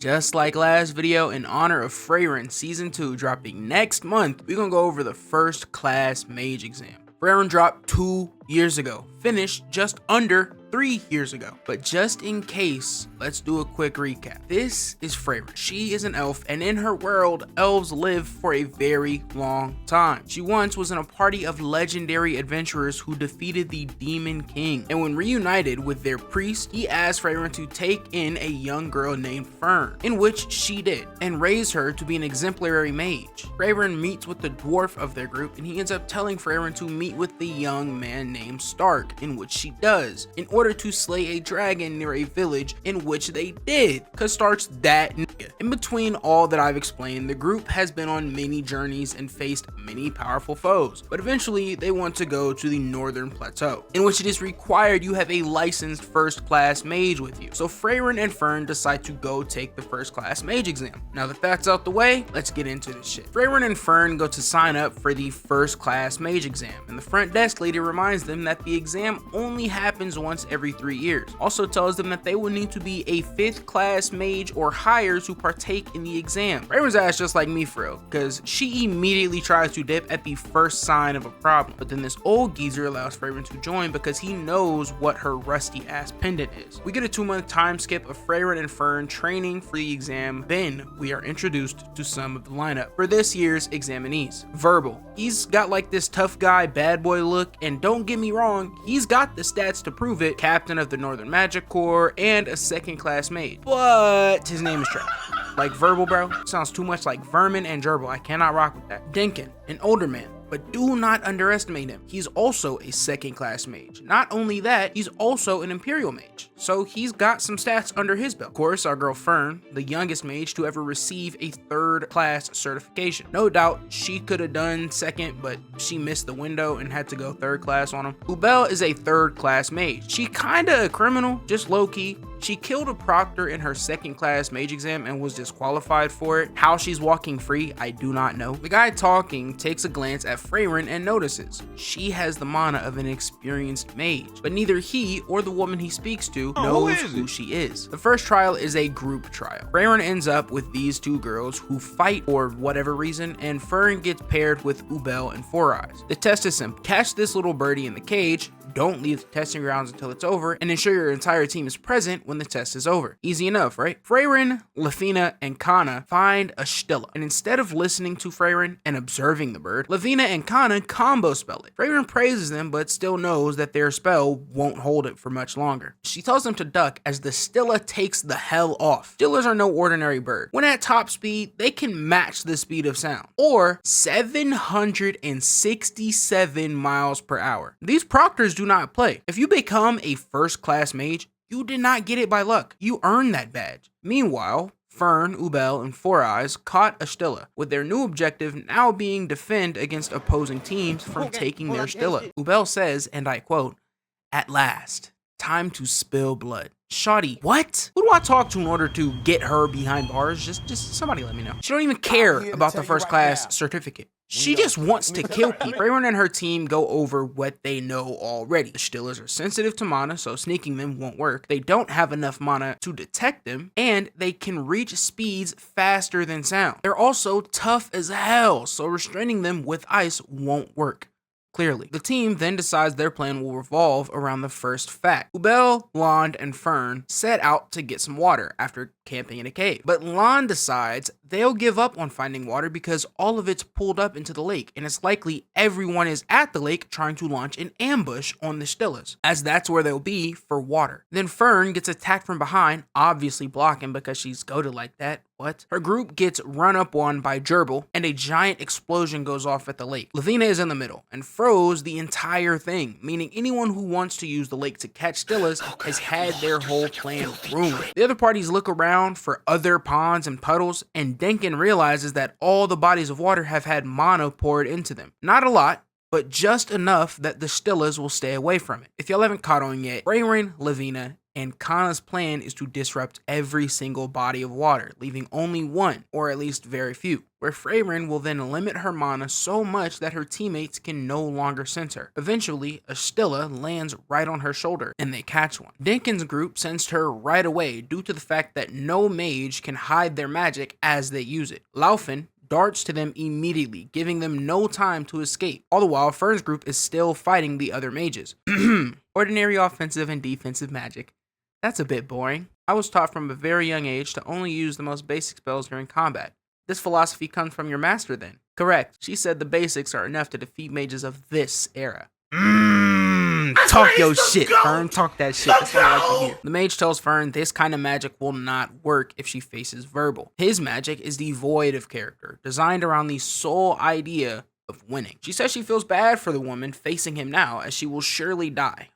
Just like last video, in honor of Frieren Season 2 dropping next month, we're gonna go over the first class mage exam. Frieren dropped 2 years ago, finished just under 3 years ago. But just in case, let's do a quick recap. This is Frieren. She is an elf, and in her world, elves live for a very long time. She once was in a party of legendary adventurers who defeated the Demon King. And when reunited with their priest, he asked Frieren to take in a young girl named Fern, in which she did, and raise her to be an exemplary mage. Frieren meets with the dwarf of their group, and he ends up telling Frieren to meet with the young man named Stark, in which she does, in order to slay a dragon near a village, in which they did, cause Stark's that nigga. In between all that I've explained, the group has been on many journeys and faced many powerful foes, but eventually they want to go to the Northern Plateau, in which it is required you have a licensed first class mage with you. So Frieren and Fern decide to go take the first class mage exam. Now that that's out the way, let's get into this shit. Frieren and Fern go to sign up for the first class mage exam, and the front desk lady reminds them that the exam only happens once every 3 years. Also tells them that they will need to be a 5th class mage or higher to partake in the exam. Frieren's ass just like me for real, because she immediately tries to dip at the first sign of a problem, but then this old geezer allows Frieren to join because he knows what her rusty ass pendant is. We get a 2-month time skip of Frieren and Fern training for the exam, then we are introduced to some of the lineup for this year's examinees. Verbal. He's got like this tough guy bad boy look, and don't get me wrong, he's got the stats to prove it, captain of the Northern Magic Corps and a 2nd class mage, but his name is trash. Like Verbal, bro, sounds too much like Vermin and Gerbil. I cannot rock with that. Dinkin, an older man, but do not underestimate him. He's also a 2nd class mage. Not only that, he's also an Imperial mage, so he's got some stats under his belt. Of course, our girl Fern, the youngest mage to ever receive a 3rd class certification. No doubt she could have done 2nd, but she missed the window and had to go 3rd class on him. Ubel is a 3rd class mage. She kinda a criminal, just low-key. She killed a proctor in her 2nd class mage exam and was disqualified for it. How she's walking free, I do not know. The guy talking takes a glance at Frieren and notices she has the mana of an experienced mage, but neither he or the woman he speaks to knows who she is. The first trial is a group trial. Frieren ends up with these 2 girls who fight for whatever reason, and Fern gets paired with Ubel and Four Eyes. The test is simple. Catch this little birdie in the cage, don't leave the testing grounds until it's over, and ensure your entire team is present when the test is over. Easy enough, right? Frieren, Lafina, and Kana find a Stilla, and instead of listening to Frieren and observing the bird, Lafina and Kana combo spell it. Frieren praises them, but still knows that their spell won't hold it for much longer. She tells them to duck as the Stilla takes the hell off. Stillas are no ordinary bird. When at top speed, they can match the speed of sound, or 767 miles per hour. These proctors do not play. If you become a 1st class mage, you did not get it by luck. You earned that badge. Meanwhile, Fern, Ubel, and Four Eyes caught a Stilla, with their new objective now being defend against opposing teams from taking their Stilla. Ubel says, and I quote, "At last, time to spill blood." Shawty, what? Who do I talk to in order to get her behind bars? Just somebody let me know. She don't even care about the 1st class certificate. She just wants to kill people. Frieren and her team go over what they know already. The Stillas are sensitive to mana, so sneaking them won't work. They don't have enough mana to detect them, and they can reach speeds faster than sound. They're also tough as hell, so restraining them with ice won't work. Clearly. The team then decides their plan will revolve around the first fact. Ubel, Lond, and Fern set out to get some water after camping in a cave. But Lond decides they'll give up on finding water because all of it's pulled up into the lake, and it's likely everyone is at the lake trying to launch an ambush on the Stillas, as that's where they'll be for water. Then Fern gets attacked from behind, obviously blocking because she's goated like that. What? Her group gets run up on by Gerbil, and a giant explosion goes off at the lake. Lavina is in the middle and froze the entire thing, meaning anyone who wants to use the lake to catch Stillas has had their whole plan ruined. The other parties look around for other ponds and puddles, and Denkin realizes that all the bodies of water have had mana poured into them. Not a lot, but just enough that the Stillas will stay away from it. If y'all haven't caught on yet, Frieren, Lavina, and Kana's plan is to disrupt every single body of water, leaving only one, or at least very few. where Frieren will then limit her mana so much that her teammates can no longer sense her. Eventually, a Stilla lands right on her shoulder, and they catch one. Dinkin's group sensed her right away due to the fact that no mage can hide their magic as they use it. Laufen darts to them immediately, giving them no time to escape. All the while, Fern's group is still fighting the other mages. Ordinary offensive and defensive magic. That's a bit boring. I was taught from a very young age to only use the most basic spells during combat. This philosophy comes from your master then. Correct. She said the basics are enough to defeat mages of this era. Talk your shit, Fern. Talk that shit. That's what I like to hear. The mage tells Fern this kind of magic will not work if she faces verbal. His magic is devoid of character, designed around the sole idea of winning. She says she feels bad for the woman facing him now, as she will surely die.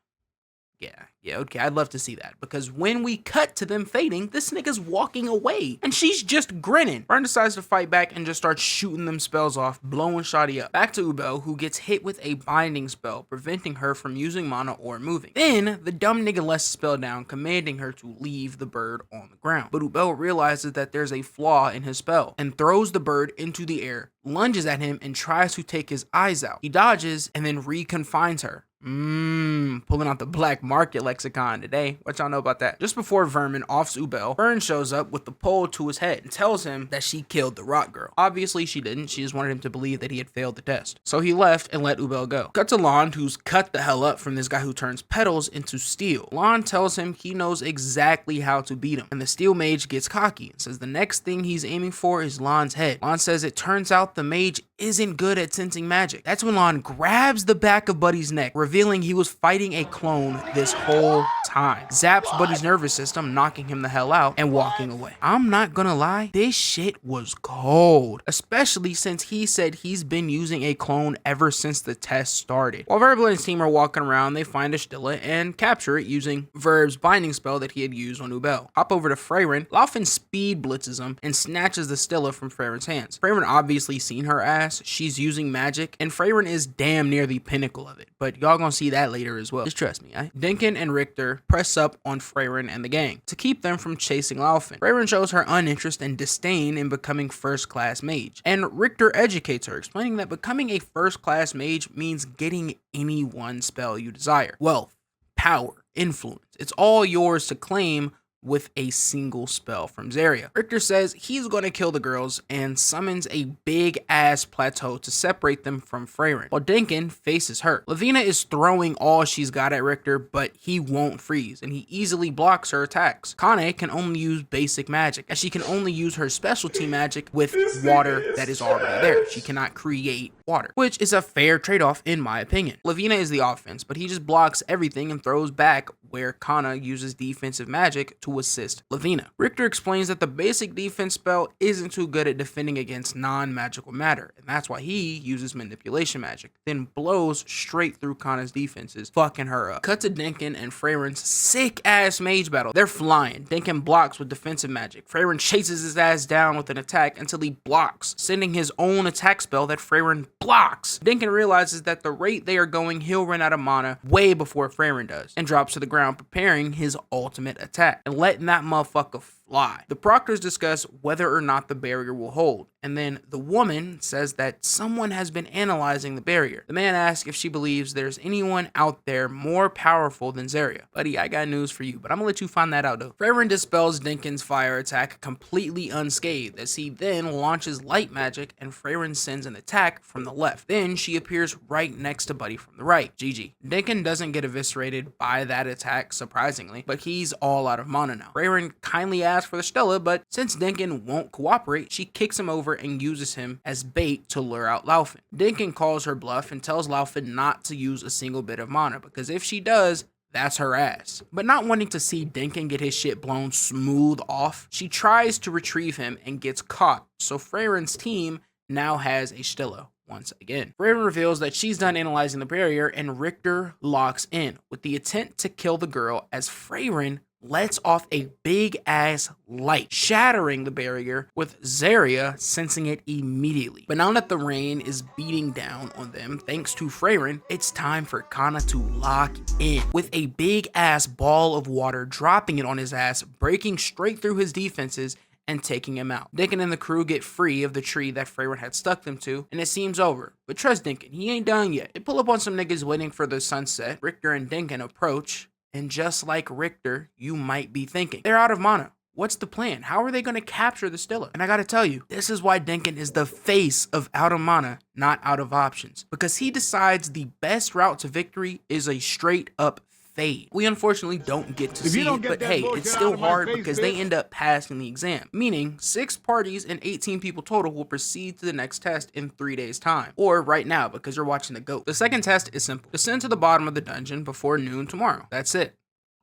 Yeah, okay, I'd love to see that, because when we cut to them fading, this nigga's walking away, and she's just grinning. Fern decides to fight back and just starts shooting them spells off, blowing Shadi up. Back to Ubel, who gets hit with a binding spell, preventing her from using mana or moving. Then, the dumb nigga lets the spell down, commanding her to leave the bird on the ground. But Ubel realizes that there's a flaw in his spell, and throws the bird into the air, lunges at him, and tries to take his eyes out. He dodges, and then reconfines her. Pulling out the black market lexicon today. What y'all know about that? Just before Vermin offs Ubel, Fern shows up with the pole to his head and tells him that she killed the rock girl. Obviously she didn't, she just wanted him to believe that he had failed the test. So he left and let Ubel go. Cut to Lond, who's cut the hell up from this guy who turns petals into steel. Lond tells him he knows exactly how to beat him, and the steel mage gets cocky and says the next thing he's aiming for is Lond's head. Lond says it turns out the mage isn't good at sensing magic. That's when Lon grabs the back of Buddy's neck, revealing he was fighting a clone this whole time. Zaps Buddy's nervous system, knocking him the hell out and walking away. I'm not gonna lie, this shit was cold, especially since he said he's been using a clone ever since the test started. While Verbal and his team are walking around, they find a Stilla and capture it using Verb's binding spell that he had used on Ubel. Hop over to Frieren, Laufen speed blitzes him and snatches the Stilla from Frieren's hands. Frieren obviously seen her ass. She's using magic, and Frieren is damn near the pinnacle of it, but y'all gonna see that later as well. Just trust me, Dinkin and Richter press up on Frieren and the gang to keep them from chasing Laufen. Frieren shows her uninterest and disdain in becoming first-class mage, and Richter educates her, explaining that becoming a first-class mage means getting any one spell you desire. Wealth, power, influence, it's all yours to claim with a single spell from Zarya. Richter says he's gonna kill the girls and summons a big ass plateau to separate them from Frieren, while Dinkin faces her. Lavina is throwing all she's got at Richter, but he won't freeze, and he easily blocks her attacks. Kane can only use basic magic, as she can only use her specialty magic with water that is already there. She cannot create water, which is a fair trade-off in my opinion. Lavina is the offense, but he just blocks everything and throws back, where Kana uses defensive magic to assist Lavina. Richter explains that the basic defense spell isn't too good at defending against non-magical matter, and that's why he uses manipulation magic, then blows straight through Kana's defenses, fucking her up. Cut to Dinkin and Frieren's sick-ass mage battle. They're flying. Dinkin blocks with defensive magic. Frieren chases his ass down with an attack until he blocks, sending his own attack spell that Frieren blocks. Dinkin realizes that the rate they are going, he'll run out of mana way before Frieren does, and drops to the ground, preparing his ultimate attack and letting that motherfucker fly. The proctors discuss whether or not the barrier will hold, and then the woman says that someone has been analyzing the barrier. The man asks if she believes there's anyone out there more powerful than Zarya. Buddy, I got news for you, but I'm gonna let you find that out though. Frieren dispels Dinkin's fire attack completely unscathed, as he then launches light magic and Frieren sends an attack from the left. Then she appears right next to Buddy from the right. GG. Dinkin doesn't get eviscerated by that attack, surprisingly, but he's all out of mana now. Frieren kindly asks for the Stilla, but since Dinkin won't cooperate, she kicks him over and uses him as bait to lure out Laufen. Dinkin calls her bluff and tells Laufen not to use a single bit of mana, because if she does, that's her ass. But not wanting to see Dinkin get his shit blown smooth off, she tries to retrieve him and gets caught, so Frieren's team now has a Stilla once again. Frieren reveals that she's done analyzing the barrier, and Richter locks in with the intent to kill the girl, as Frieren lets off a big ass light, shattering the barrier, with Zarya sensing it immediately. But now that the rain is beating down on them thanks to Frieren, it's time for Kana to lock in with a big ass ball of water, dropping it on his ass, breaking straight through his defenses and taking him out. Dinkin and the crew get free of the tree that Frieren had stuck them to, and it seems over. But trust Dinkin, he ain't done yet. They pull up on some niggas waiting for the sunset. Richter and Dinkin approach, and just like Richter, you might be thinking, they're out of mana. What's the plan? How are they going to capture the Stilla? And I gotta tell you, this is why Dinkin is the face of out of mana, not out of options. Because he decides the best route to victory is a straight up fade. We unfortunately don't get to see it, but hey, it's still hard because they end up passing the exam. Meaning, 6 parties and 18 people total will proceed to the next test in 3 days' time. Or right now, because you're watching the GOAT. The second test is simple. Descend to the bottom of the dungeon before noon tomorrow. That's it.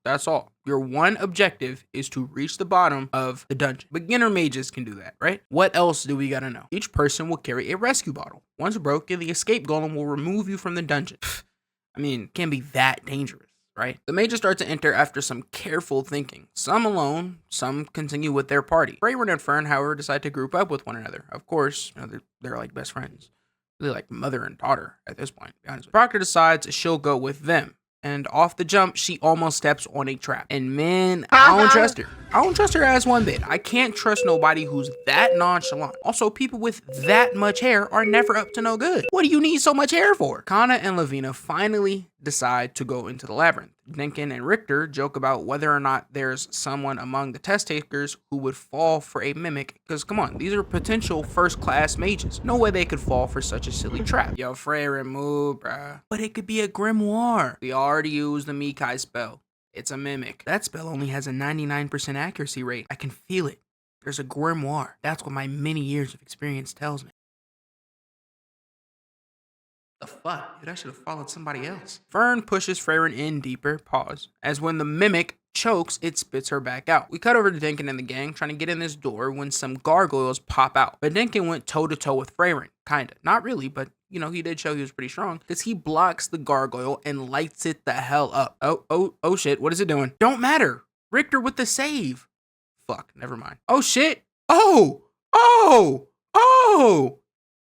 That's all. Your one objective is to reach the bottom of the dungeon. Beginner mages can do that, right? What else do we gotta know? Each person will carry a rescue bottle. Once broken, the escape golem will remove you from the dungeon. I mean, it can't be that dangerous, right? The mages start to enter after some careful thinking. Some alone, some continue with their party. Frieren and Fern, however, decide to group up with one another. Of course, they're like best friends. Really like mother and daughter at this point, to be honest with you. Proctor decides she'll go with them. And off the jump, she almost steps on a trap. And man, I don't trust her. I don't trust her ass one bit. I can't trust nobody who's that nonchalant. Also, people with that much hair are never up to no good. What do you need so much hair for? Kana and Lavina finally decide to go into the labyrinth. Dinkin and Richter joke about whether or not there's someone among the test takers who would fall for a mimic, because come on, these are potential first-class mages. No way they could fall for such a silly trap. Yo, Frieren, move, bruh. But it could be a grimoire. We already used the mage spell. It's a mimic. That spell only has a 99% accuracy rate. I can feel it. There's a grimoire. That's what my many years of experience tells me. The fuck? Dude, I should have followed somebody else. Fern pushes Frieren in deeper, pause, as when the mimic chokes, it spits her back out. We cut over to Dinkin and the gang trying to get in this door when some gargoyles pop out. But Dinkin went toe to toe with Frieren. Kinda. Not really, but you know, he did show he was pretty strong because he blocks the gargoyle and lights it the hell up. Oh shit, what is it doing? Don't matter. Richter with the save. Fuck, never mind. Oh shit. Oh!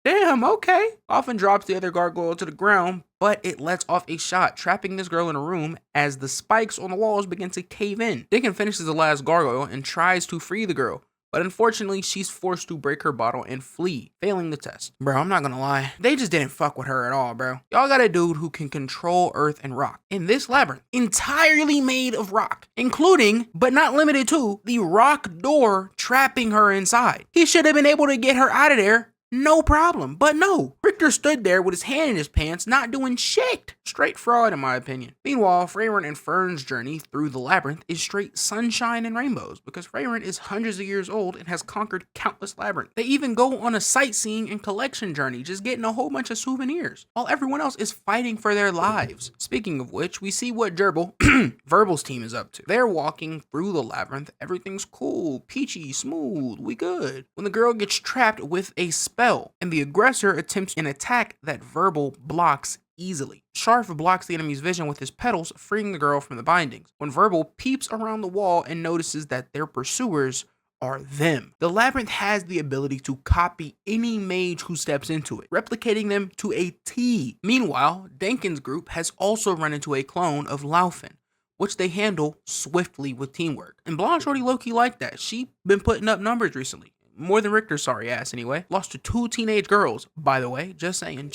Damn, okay. Often drops the other gargoyle to the ground, but it lets off a shot, trapping this girl in a room as the spikes on the walls begin to cave in. Dinkin finishes the last gargoyle and tries to free the girl, but unfortunately, she's forced to break her bottle and flee, failing the test. Bro, I'm not gonna lie. They just didn't fuck with her at all, bro. Y'all got a dude who can control earth and rock in this labyrinth, entirely made of rock, including, but not limited to, the rock door trapping her inside. He should have been able to get her out of there. No problem, but no. Richter stood there with his hand in his pants, not doing shit. Straight fraud, in my opinion. Meanwhile, Frieren and Fern's journey through the labyrinth is straight sunshine and rainbows, because Frieren is hundreds of years old and has conquered countless labyrinths. They even go on a sightseeing and collection journey, just getting a whole bunch of souvenirs, while everyone else is fighting for their lives. Speaking of which, we see what Verbal's team is up to. They're walking through the labyrinth, everything's cool, peachy, smooth, we good. When the girl gets trapped with a spell, and the aggressor attempts an attack that Verbal blocks easily. Sharf blocks the enemy's vision with his petals, freeing the girl from the bindings. When Verbal peeps around the wall and notices that their pursuers are them. The labyrinth has the ability to copy any mage who steps into it, replicating them to a T. Meanwhile, Dinkin's group has also run into a clone of Laufen, which they handle swiftly with teamwork. And Blonde Shorty low-key like that. She been putting up numbers recently. More than Richter's sorry ass anyway. Lost to 2 teenage girls, by the way. Just saying.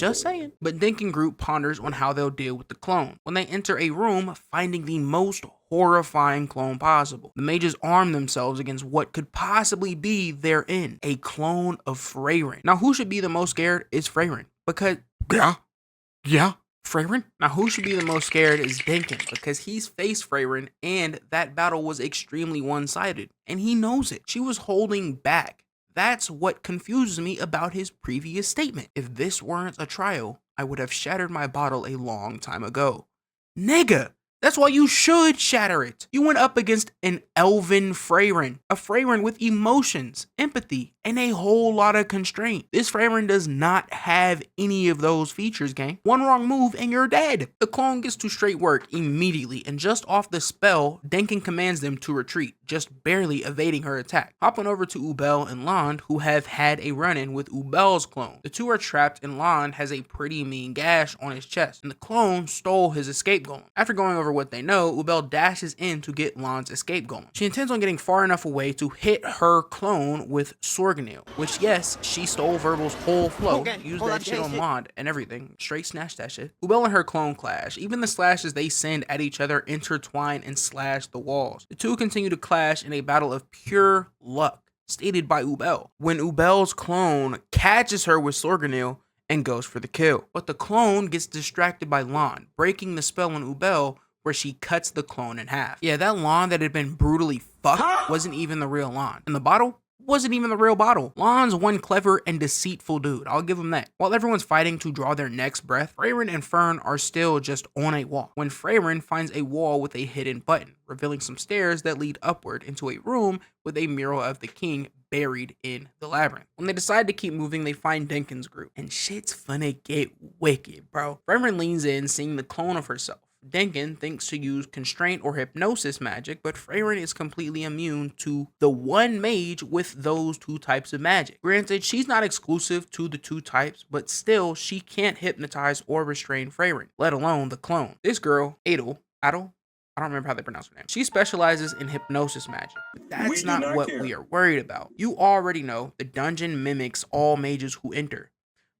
But Dinkin group ponders on how they'll deal with the clone. When they enter a room, finding the most horrifying clone possible. The mages arm themselves against what could possibly be their end. A clone of Frieren. Now, who should be the most scared is Frieren. Because, yeah. Frieren? Now, who should be the most scared is Dinkin, because he's faced Frieren, and that battle was extremely one-sided, and he knows it. She was holding back. That's what confuses me about his previous statement. If this weren't a trial, I would have shattered my bottle a long time ago. Nigga! That's why you should shatter it. You went up against an elven Frieren, a Frieren with emotions, empathy, and a whole lot of constraint. This Frieren does not have any of those features, gang. One wrong move and you're dead. The clone gets to straight work immediately, and just off the spell, Dinkin commands them to retreat, just barely evading her attack. Hopping over to Ubel and Land, who have had a run-in with Ubel's clone. The two are trapped, and Land has a pretty mean gash on his chest, and the clone stole his escape golem. After going over what they know, Ubel dashes in to get Lan's escape going. She intends on getting far enough away to hit her clone with Sorganil, which yes, she stole Verbal's whole flow, used that shit on Lan and everything, straight snatched that shit. Ubel and her clone clash. Even the slashes they send at each other intertwine and slash the walls. The two continue to clash in a battle of pure luck, stated by Ubel, when Ubel's clone catches her with Sorganil and goes for the kill. But the clone gets distracted by Lan, breaking the spell on Ubel, where she cuts the clone in half. Yeah, that Lan that had been brutally fucked wasn't even the real Lan. And the bottle wasn't even the real bottle. Lan's one clever and deceitful dude, I'll give him that. While everyone's fighting to draw their next breath, Frieren and Fern are still just on a walk, when Frieren finds a wall with a hidden button, revealing some stairs that lead upward into a room with a mural of the king buried in the labyrinth. When they decide to keep moving, they find Denkin's group, and shit's finna get wicked, bro. Frieren leans in, seeing the clone of herself. Denkin thinks to use constraint or hypnosis magic, but Frieren is completely immune to the one mage with those two types of magic. Granted, she's not exclusive to the two types, but still, she can't hypnotize or restrain Frieren, let alone the clone. This girl, Adel, I don't remember how they pronounce her name. She specializes in hypnosis magic, but that's not what we are worried about. You already know the dungeon mimics all mages who enter.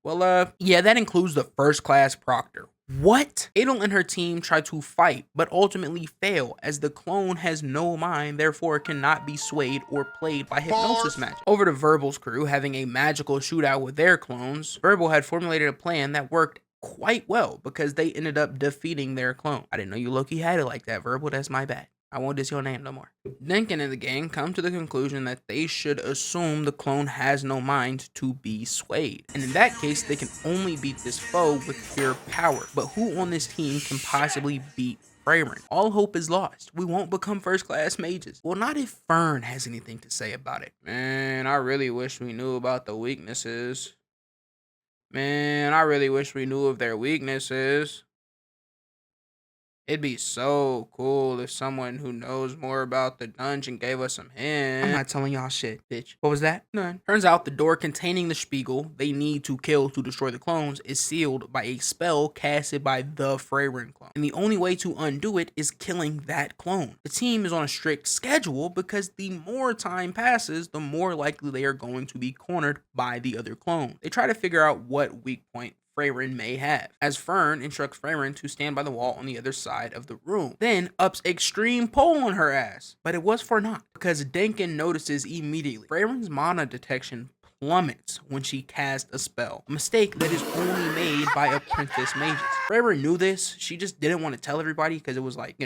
Well, yeah, that includes the first class proctor. What? Adel and her team try to fight, but ultimately fail, as the clone has no mind, therefore cannot be swayed or played by hypnosis magic. Over to Verbal's crew, having a magical shootout with their clones, Verbal had formulated a plan that worked quite well, because they ended up defeating their clone. I didn't know you low-key had it like that, Verbal, that's my bad. I won't diss your name no more. Denkin and the gang come to the conclusion that they should assume the clone has no mind to be swayed. And in that case, they can only beat this foe with pure power. But who on this team can possibly beat Frieren? All hope is lost. We won't become first class mages. Well, not if Fern has anything to say about it. Man, I really wish we knew about the weaknesses. Man, I really wish we knew of their weaknesses. It'd be so cool if someone who knows more about the dungeon gave us some hints. I'm not telling y'all shit, bitch. What was that? None. Turns out the door containing the Spiegel they need to kill to destroy the clones is sealed by a spell casted by the Frieren clone. And the only way to undo it is killing that clone. The team is on a strict schedule because the more time passes, the more likely they are going to be cornered by the other clone. They try to figure out what weak point Frieren may have, as Fern instructs Frieren to stand by the wall on the other side of the room, then ups extreme pull on her ass. But it was for naught, because Denkin notices immediately. Frieren's mana detection plummets when she casts a spell, a mistake that is only made by apprentice mages. Frieren knew this, she just didn't want to tell everybody because it was like,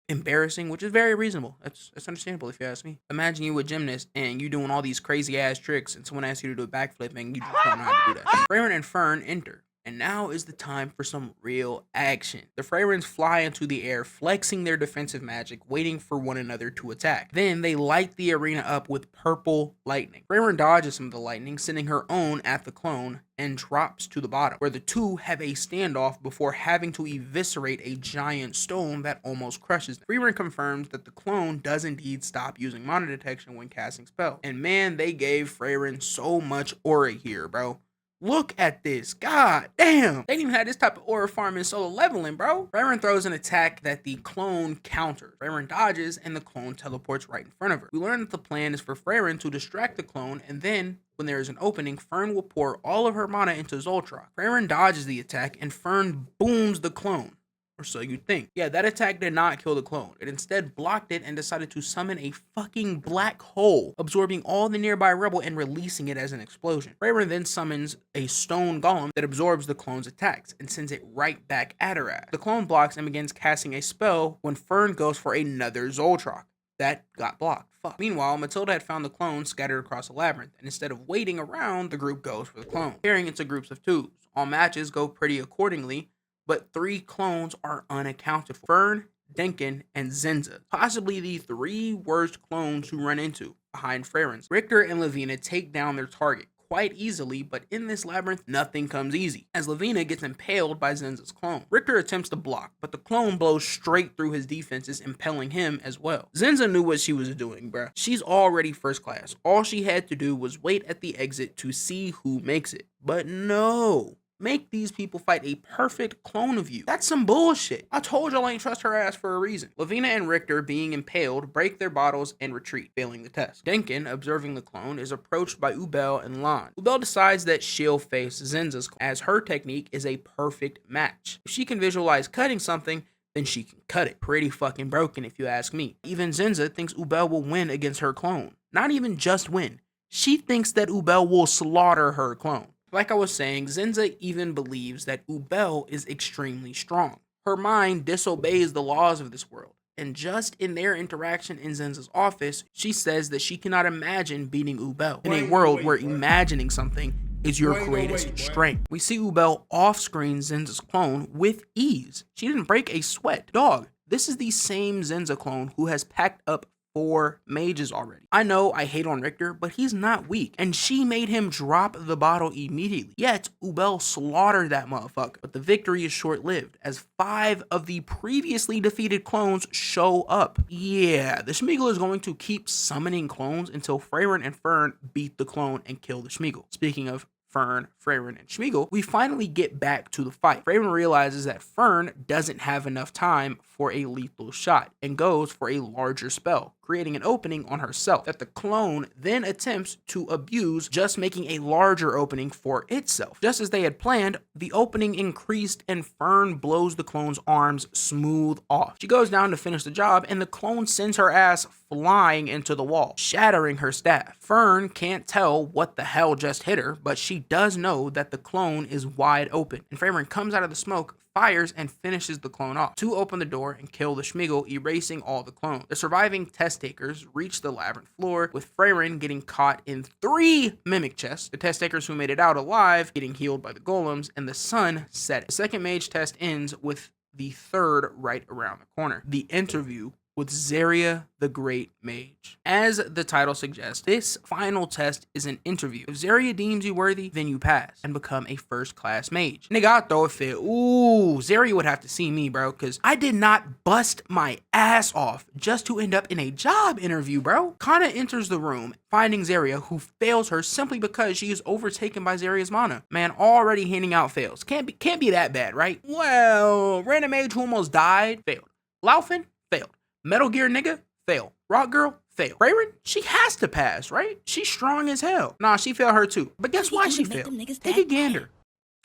embarrassing, which is very reasonable. That's understandable if you ask me. Imagine you a gymnast and you doing all these crazy ass tricks and someone asks you to do a backflip and you just don't know how to do that. Frieren and Fern enter. And now is the time for some real action. The Frierens fly into the air, flexing their defensive magic, waiting for one another to attack. Then they light the arena up with purple lightning. Frieren dodges some of the lightning, sending her own at the clone, and drops to the bottom, where the two have a standoff before having to eviscerate a giant stone that almost crushes them. Frieren confirms that the clone does indeed stop using mana detection when casting spells. And man, they gave Frieren so much aura here, bro. Look at this. God damn. They didn't even have this type of aura farm in solo leveling, bro. Frieren throws an attack that the clone counters. Frieren dodges and the clone teleports right in front of her. We learn that the plan is for Frieren to distract the clone, and then when there is an opening, Fern will pour all of her mana into Zoltrak. Frieren dodges the attack and Fern booms the clone. Or so you think. Yeah, that attack did not kill the clone. It instead blocked it and decided to summon a fucking black hole, absorbing all the nearby rubble and releasing it as an explosion. Frieren then summons a stone golem that absorbs the clone's attacks and sends it right back at her ass. The clone blocks and begins casting a spell when Fern goes for another Zoltrak. That got blocked. Fuck. Meanwhile, Matilda had found the clone scattered across the labyrinth, and instead of waiting around, the group goes for the clone, pairing into groups of twos. All matches go pretty accordingly, but 3 clones are unaccounted for. Fern, Denkin, and Zenza. Possibly the 3 worst clones to run into behind Frieren's. Richter and Lavina take down their target quite easily, but in this labyrinth, nothing comes easy, as Lavina gets impaled by Zenza's clone. Richter attempts to block, but the clone blows straight through his defenses, impaling him as well. Zenza knew what she was doing, bruh. She's already first class. All she had to do was wait at the exit to see who makes it. But no. make these people fight a perfect clone of you. That's some bullshit. I told y'all I ain't trust her ass for a reason. Lavina and Richter, being impaled, break their bottles and retreat, failing the test. Denkin, observing the clone, is approached by Ubel and Lan. Ubel decides that she'll face Zinza's clone, as her technique is a perfect match. If she can visualize cutting something, then she can cut it. Pretty fucking broken if you ask me. Even Zinza thinks Ubel will win against her clone. Not even just win. She thinks that Ubel will slaughter her clone. Like I was saying, Zinza even believes that Ubel is extremely strong. Her mind disobeys the laws of this world. And just in their interaction in Zinza's office, she says that she cannot imagine beating Ubel in a world where imagining something is your greatest strength. We see Ubel off-screen Zinza's clone with ease. She didn't break a sweat. Dog, this is the same Zinza clone who has packed up 4 mages already. I know I hate on Richter, but he's not weak, and she made him drop the bottle immediately. Yet, Ubel slaughtered that motherfucker, but the victory is short-lived, as 5 of the previously defeated clones show up. Yeah, the Schmeagle is going to keep summoning clones until Frieren and Fern beat the clone and kill the Schmeagle. Speaking of Fern, Frieren, and Schmeagle, we finally get back to the fight. Frieren realizes that Fern doesn't have enough time for a lethal shot and goes for a larger spell, creating an opening on herself that the clone then attempts to abuse, just making a larger opening for itself. Just as they had planned, the opening increased and Fern blows the clone's arms smooth off. She goes down to finish the job and the clone sends her ass flying into the wall, shattering her staff. Fern can't tell what the hell just hit her, but she does know that the clone is wide open, and Frieren comes out of the smoke, fires, and finishes the clone off. 2 open the door and kill the Schmeagle, erasing all the clones. The surviving test takers reach the labyrinth floor, with Frieren getting caught in 3 mimic chests, the test takers who made it out alive getting healed by the golems, and the sun setting. The second mage test ends with the 3rd right around the corner. The interview with Zarya the Great Mage. As the title suggests, this final test is an interview. If Zarya deems you worthy, then you pass and become a first-class mage. Nigga, I throw a fit. Ooh, Zarya would have to see me, bro, because I did not bust my ass off just to end up in a job interview, bro. Kana enters the room, finding Zarya, who fails her simply because she is overtaken by Zarya's mana. Man, already handing out fails. Can't be that bad, right? Well, random mage who almost died, failed. Laufin, failed. Metal Gear nigga, fail. Rock girl, fail. Frieren, she has to pass, right? She's strong as hell. Nah, she failed her too. But guess why she failed? Take a gander.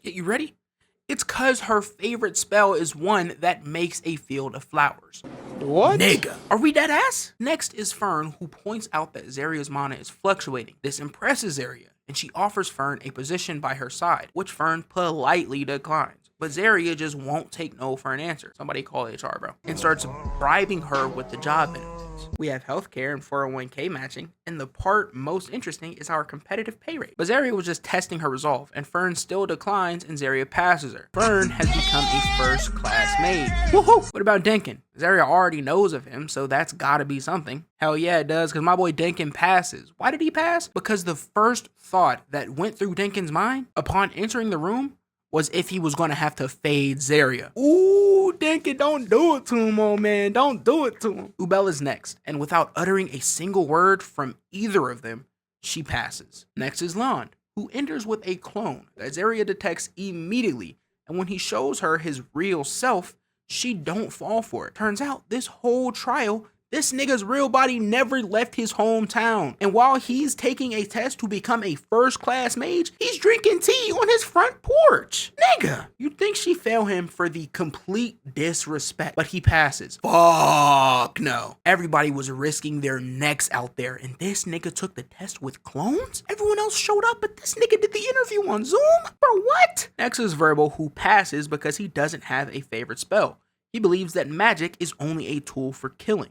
Yeah, you ready? It's cause her favorite spell is one that makes a field of flowers. What? Nigga, are we dead ass? Next is Fern, who points out that Zarya's mana is fluctuating. This impresses Zarya, and she offers Fern a position by her side, which Fern politely declines. But Zarya just won't take no for an answer. Somebody call HR, bro. And starts bribing her with the job benefits. We have healthcare and 401k matching, and the part most interesting is our competitive pay rate. But Zarya was just testing her resolve, and Fern still declines, and Zarya passes her. Fern has become a first-class mage. Woohoo! What about Denkin? Zarya already knows of him, so that's gotta be something. Hell yeah, it does, because my boy Denkin passes. Why did he pass? Because the first thought that went through Denkin's mind upon entering the room was if he was going to have to fade Zarya. Ooh, Denkin, don't do it to him, old man. Don't do it to him. Ubel is next, and without uttering a single word from either of them, she passes. Next is Lan, who enters with a clone that Zarya detects immediately, and when he shows her his real self, she don't fall for it. Turns out, this whole trial, this nigga's real body never left his hometown. And while he's taking a test to become a first-class mage, he's drinking tea on his front porch. Nigga, you'd think she failed him for the complete disrespect, but he passes. Fuck no. Everybody was risking their necks out there, and this nigga took the test with clones? Everyone else showed up, but this nigga did the interview on Zoom? Bro, what? Next is Verbal, who passes because he doesn't have a favorite spell. He believes that magic is only a tool for killing.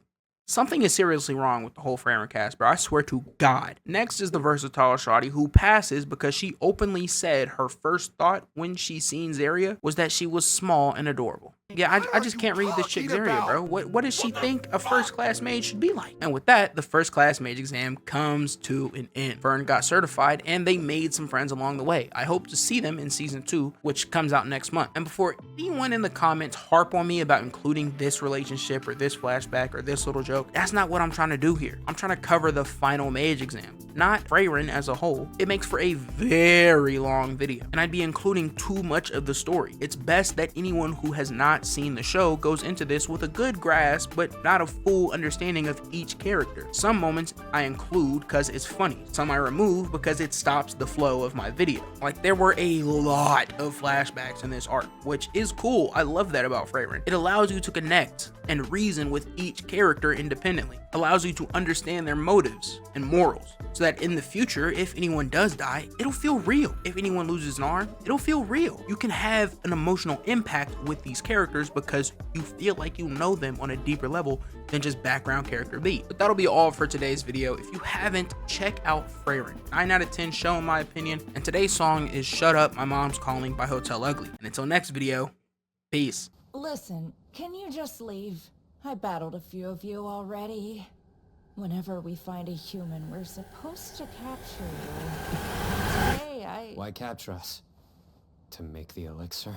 Something is seriously wrong with the whole Frieren cast, bro. I swear to God. Next is the versatile shawty, who passes because she openly said her first thought when she seen Zarya was that she was small and adorable. Yeah, I just can't read this chick Zarya, bro. What does she think a first-class mage should be like? And with that, the first-class mage exam comes to an end. Fern got certified, and they made some friends along the way. I hope to see them in Season 2, which comes out next month. And before anyone in the comments harp on me about including this relationship or this flashback or this little joke, that's not what I'm trying to do here. I'm trying to cover the final mage exam. not Frieren as a whole, it makes for a very long video, and I'd be including too much of the story. It's best that anyone who has not seen the show goes into this with a good grasp, but not a full understanding of each character. Some moments I include because it's funny, some I remove because it stops the flow of my video. Like, there were a lot of flashbacks in this arc, which is cool. I love that about Frieren. It allows you to connect and reason with each character independently, allows you to understand their motives and morals, so that in the future, if anyone does die, it'll feel real. If anyone loses an arm, it'll feel real. You can have an emotional impact with these characters because you feel like you know them on a deeper level than just background character B. But that'll be all for today's video. If you haven't, check out Frieren. 9 out of 10 show in my opinion, and today's song is Shut Up, My Mom's Calling by Hotel Ugly. And until next video, peace. Listen, can you just leave? I battled a few of you already. Whenever we find a human, we're supposed to capture you. Today, Why capture us? To make the elixir?